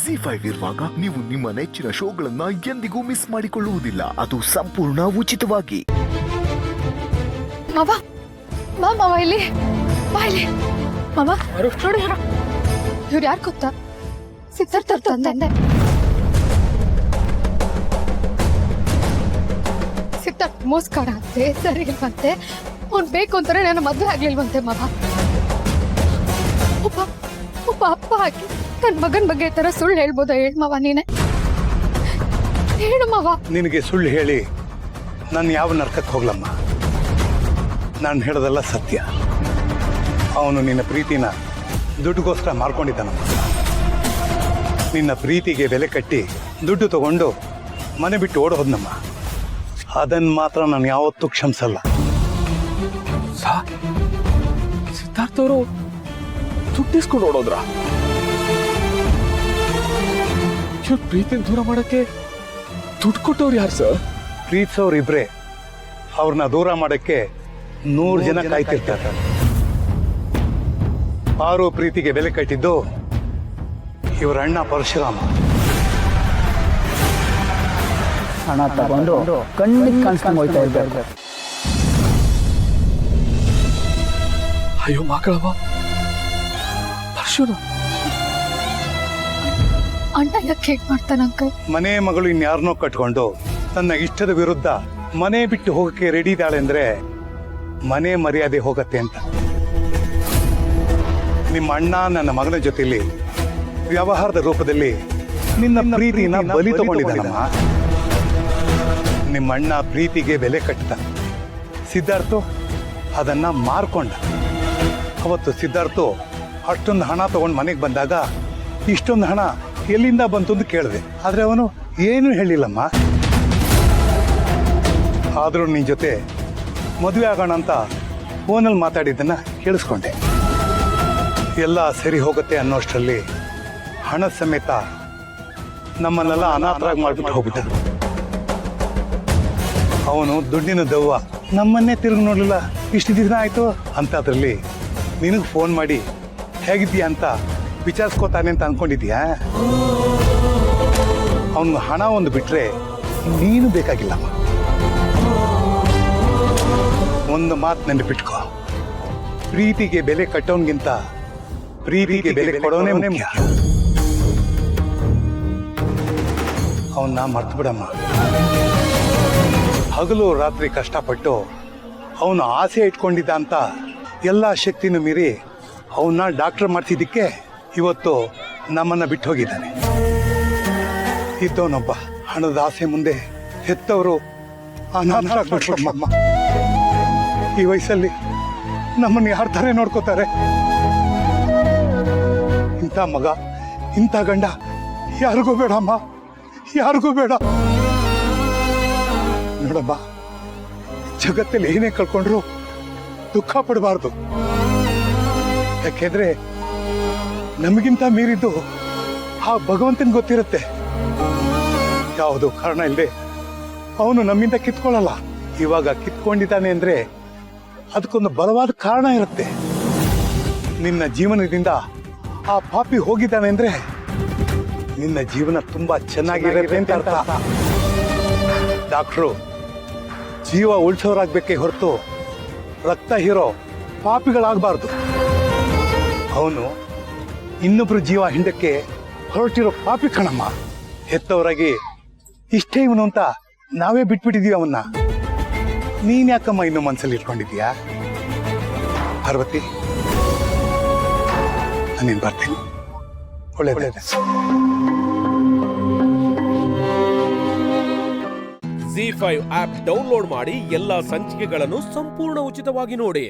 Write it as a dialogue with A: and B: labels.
A: ZEE5 ಇರುವಾಗ ನೀವು ನಿಮ್ಮ ನೆಚ್ಚಿನ ಶೋಗಳನ್ನ ಎಂದಿಗೂ ಮಿಸ್ ಮಾಡಿಕೊಳ್ಳುವುದಿಲ್ಲ. ಅದು ಸಂಪೂರ್ಣ ಉಚಿತವಾಗಿ.
B: ಮಾವ ಬಾ ಮಾವ ಇಲ್ಲಿ ಬಾ ಇಲ್ಲಿ ಮಾವ ನೋಡಿ ಇವ್ರು ಯಾರು ಗೊತ್ತಾ? ಸಿದ್ಧಾರ್ಥ ತಂದೆ. ಸಿದ್ಧಾರ್ಥ ಮೋಸ್ಕಾರ ಅಂತೆ, ಸರಿ ಇಲ್ವಂತೆ, ಅವ್ನು ಬೇಕು ಅಂತಾರೆ ನಾನು ಮದುವೆ ಆಗ್ಲಿಲ್ವಂತೆ ಮಾವ. ಒಬ್ಬ ಅಪ್ಪ ಹಾಕಿ ನನ್ನ ಮಗನ ಬಗ್ಗೆ ಈ ತರ ಸುಳ್ಳು ಹೇಳ್ಬೋದ? ಹೇಳು ಮಾವ, ನೀನೆ ಹೇಳು ಮಾವ.
C: ನಿನಗೆ ಸುಳ್ಳು ಹೇಳಿ ನಾನು ಯಾವ ನರ್ಕಕ್ಕೆ ಹೋಗ್ಲಮ್ಮ. ನಾನು ಹೇಳೋದೆಲ್ಲ ಸತ್ಯ. ಅವನು ನಿನ್ನ ಪ್ರೀತಿನ ದುಡ್ಡುಗೋಸ್ಕರ ಮಾರ್ಕೊಂಡಿದ್ದಾನಮ್ಮ. ನಿನ್ನ ಪ್ರೀತಿಗೆ ಬೆಲೆ ಕಟ್ಟಿ ದುಡ್ಡು ತಗೊಂಡು ಮನೆ ಬಿಟ್ಟು ಓಡೋದ್ನಮ್ಮ. ಅದನ್ನು ಮಾತ್ರ ನಾನು ಯಾವತ್ತೂ ಕ್ಷಮಿಸಲ್ಲ.
D: ಸಿದ್ಧಾರ್ಥ ಅವರು ದುಡ್ಡಿಸ್ಕೊಂಡು ಓಡೋದ್ರ? ಪ್ರೀತಿನ ದೂರ ಮಾಡಕ್ಕೆ ದುಡ್ಡು ಕೊಟ್ಟವ್ರು ಯಾರು ಸರ್?
C: ಪ್ರೀತಿಸೋರು ಇಬ್ರೆ. ಅವ್ರನ್ನ ದೂರ ಮಾಡಕ್ಕೆ 100 ಜನ ಕಾಯ್ತಿರ್ತಾರೆ. ಆರು ಪ್ರೀತಿಗೆ ಬೆಲೆ ಕಟ್ಟಿದ್ದು ಇವರ ಅಣ್ಣ ಪರಶುರಾಮ.
E: ಹಣ ತಗೊಂಡು ಕಣ್ಣಿಗೆ ಕಾಣಿಸ್ಕೊಂಡು ಹೋಯ್ತಾ ಇದ್ದಾರೆ.
D: ಅಯ್ಯೋ ಮಕ್ಕಳವ, ಪರಶುರಾಮ
B: ಅಣ್ಣ ಯಾಕೆ ಹೇಗ್ ಮಾಡ್ತಾನ ಅಂಕಲ್?
C: ಮನೆ ಮಗಳು ಇನ್ಯಾರನ್ನೋ ಕಟ್ಕೊಂಡು ತನ್ನ ಇಷ್ಟದ ವಿರುದ್ಧ ಮನೆ ಬಿಟ್ಟು ಹೋಗಕ್ಕೆ ರೆಡಿ ಇದ್ದಾಳೆ ಅಂದ್ರೆ ಮನೆ ಮರ್ಯಾದೆ ಹೋಗತ್ತೆ ಅಂತ. ನಿಮ್ಮ ಅಣ್ಣ ನನ್ನ ಮಗನ ಜೊತೆಲಿ ವ್ಯವಹಾರದ ರೂಪದಲ್ಲಿ ನಿನ್ನ ಪ್ರೀತಿನ ಬಲಿ ತಗೊಂಡಿದ್ದಾನಮ್ಮ. ನಿಮ್ಮ ಅಣ್ಣ ಪ್ರೀತಿಗೆ ಬೆಲೆ ಕಟ್ಟಿದ, ಸಿದ್ಧಾರ್ಥ ಅದನ್ನ ಮಾರ್ಕೊಂಡ. ಅವತ್ತು ಸಿದ್ಧಾರ್ಥ ಅಷ್ಟೊಂದು ಹಣ ತಗೊಂಡು ಮನೆಗೆ ಬಂದಾಗ ಇಷ್ಟೊಂದು ಹಣ ಎಲ್ಲಿಂದ ಬಂತು ಅಂತ ಕೇಳಿದೆ. ಆದ್ರೆ ಅವನು ಏನು ಹೇಳಿಲ್ಲಮ್ಮ. ಆದ್ರೂ ನಿನ್ ಜೊತೆ ಮದುವೆ ಆಗೋಣ ಅಂತ ಫೋನಲ್ಲಿ ಮಾತಾಡಿದ್ದನ್ನ ಕೇಳಿಸ್ಕೊಂಡೆ. ಎಲ್ಲ ಸರಿ ಹೋಗುತ್ತೆ ಅನ್ನೋಷ್ಟರಲ್ಲಿ ಹಣ ಸಮೇತ ನಮ್ಮನ್ನೆಲ್ಲ ಅನಾಥರಾಗಿ ಮಾಡ್ಬಿಟ್ಟು ಹೋಗ್ಬಿಟ್ಟ. ಅವನು ದುಡ್ಡಿನ ದವ್ವ, ನಮ್ಮನ್ನೇ ತಿರುಗಿ ನೋಡ್ಲಿಲ್ಲ. ಇಷ್ಟು ದಿನ ಆಯ್ತು ಅಂತ ಅದ್ರಲ್ಲಿ ನಿನಗೆ ಫೋನ್ ಮಾಡಿ ಹೇಗಿದ್ದೀಯಾ ಅಂತ ವಿಚಾರಿಸ್ಕೋತಾನೆ ಅಂತ ಅನ್ಕೊಂಡಿದ್ಯಾ? ಅವನು ಹಣ ಒಂದು ಬಿಟ್ರೆ ನೀನು ಬೇಕಾಗಿಲ್ಲಮ್ಮ. ಒಂದು ಮಾತು ನೆನಪಿಟ್ಕೋ, ಪ್ರೀತಿಗೆ ಬೆಲೆ ಕಟ್ಟೋನ್ಗಿಂತ ಪ್ರೀತಿಗೆ ಬೆಲೆ ಕೊಡೋನೇ ಮುಖ್ಯ. ಅವನ್ನ ಮರ್ತು ಬಿಡಮ್ಮ. ಹಗಲು ರಾತ್ರಿ ಕಷ್ಟಪಟ್ಟು ಅವನು ಆಸೆ ಇಟ್ಕೊಂಡಿದ್ದ ಅಂತ ಎಲ್ಲ ಶಕ್ತಿನೂ ಮೀರಿ ಅವನ್ನ ಡಾಕ್ಟರ್ ಮಾಡ್ತಿದ್ದಕ್ಕೆ ಇವತ್ತು ನಮ್ಮನ್ನ ಬಿಟ್ಟು ಹೋಗಿದ್ದಾನೆ. ಇದ್ದವನೊಬ್ಬ ಹಣದ ಆಸೆ ಮುಂದೆ ಹೆತ್ತವರು ಅನಾಥರಾಗ್ಬಿಟ್ರಮ್ಮ. ಈ ವಯಸ್ಸಲ್ಲಿ ನಮ್ಮನ್ನು ಯಾರ ಥರ ನೋಡ್ಕೋತಾರೆ? ಇಂಥ ಮಗ, ಇಂಥ ಗಂಡ ಯಾರಿಗೂ ಬೇಡಮ್ಮ, ಯಾರಿಗೂ ಬೇಡ. ನೋಡಮ್ಮ, ಜಗತ್ತಲ್ಲಿ ಏನೇ ಕಳ್ಕೊಂಡ್ರು ದುಃಖ ಪಡಬಾರ್ದು. ಯಾಕೆಂದ್ರೆ ನಮಗಿಂತ ಮೀರಿದ್ದು ಆ ಭಗವಂತನ ಗೊತ್ತಿರುತ್ತೆ. ಯಾವುದೋ ಕಾರಣ ಇಲ್ಲದೆ ಅವನು ನಮ್ಮಿಂದ ಕಿತ್ಕೊಳ್ಳಲ್ಲ. ಇವಾಗ ಕಿತ್ಕೊಂಡಿದ್ದಾನೆ ಅಂದ್ರೆ ಅದಕ್ಕೊಂದು ಬಲವಾದ ಕಾರಣ ಇರುತ್ತೆ. ನಿನ್ನ ಜೀವನದಿಂದ ಆ ಪಾಪಿ ಹೋಗಿದ್ದಾನೆ ಅಂದ್ರೆ ನಿನ್ನ ಜೀವನ ತುಂಬಾ ಚೆನ್ನಾಗಿರುತ್ತೆ ಅಂತ ಅರ್ಥ. ಡಾಕ್ಟ್ರು ಜೀವ ಉಳಿಸೋರಾಗ್ಬೇಕೇ ಹೊರತು ರಕ್ತ ಹೀರೋ ಪಾಪಿಗಳಾಗಬಾರ್ದು. ಅವನು ಇನ್ನೊಬ್ರು ಜೀವ ಹಿಂದಕ್ಕೆ ಹೊರಟಿರೋ ಪಾಪಿ ಕಣಮ್ಮ. ಹೆತ್ತವರಾಗಿ ಇಷ್ಟೇ ಇವನು ಅಂತ ನಾವೇ ಬಿಟ್ಬಿಟ್ಟಿದೀವಿ ಅವನ್ನ. ನೀನ್ ಯಾಕಮ್ಮ ಇನ್ನು ಮನಸ್ಸಲ್ಲಿ ಇಟ್ಕೊಂಡಿದೀಯಾ? ಪಾರ್ವತಿ, ನಾನೇನು ಬರ್ತೀನಿ. ಒಳ್ಳೆಯದೇ.
F: ZEE5 ಆಪ್ ಡೌನ್ಲೋಡ್ ಮಾಡಿ ಎಲ್ಲಾ ಸಂಚಿಕೆಗಳನ್ನು ಸಂಪೂರ್ಣ ಉಚಿತವಾಗಿ ನೋಡಿ.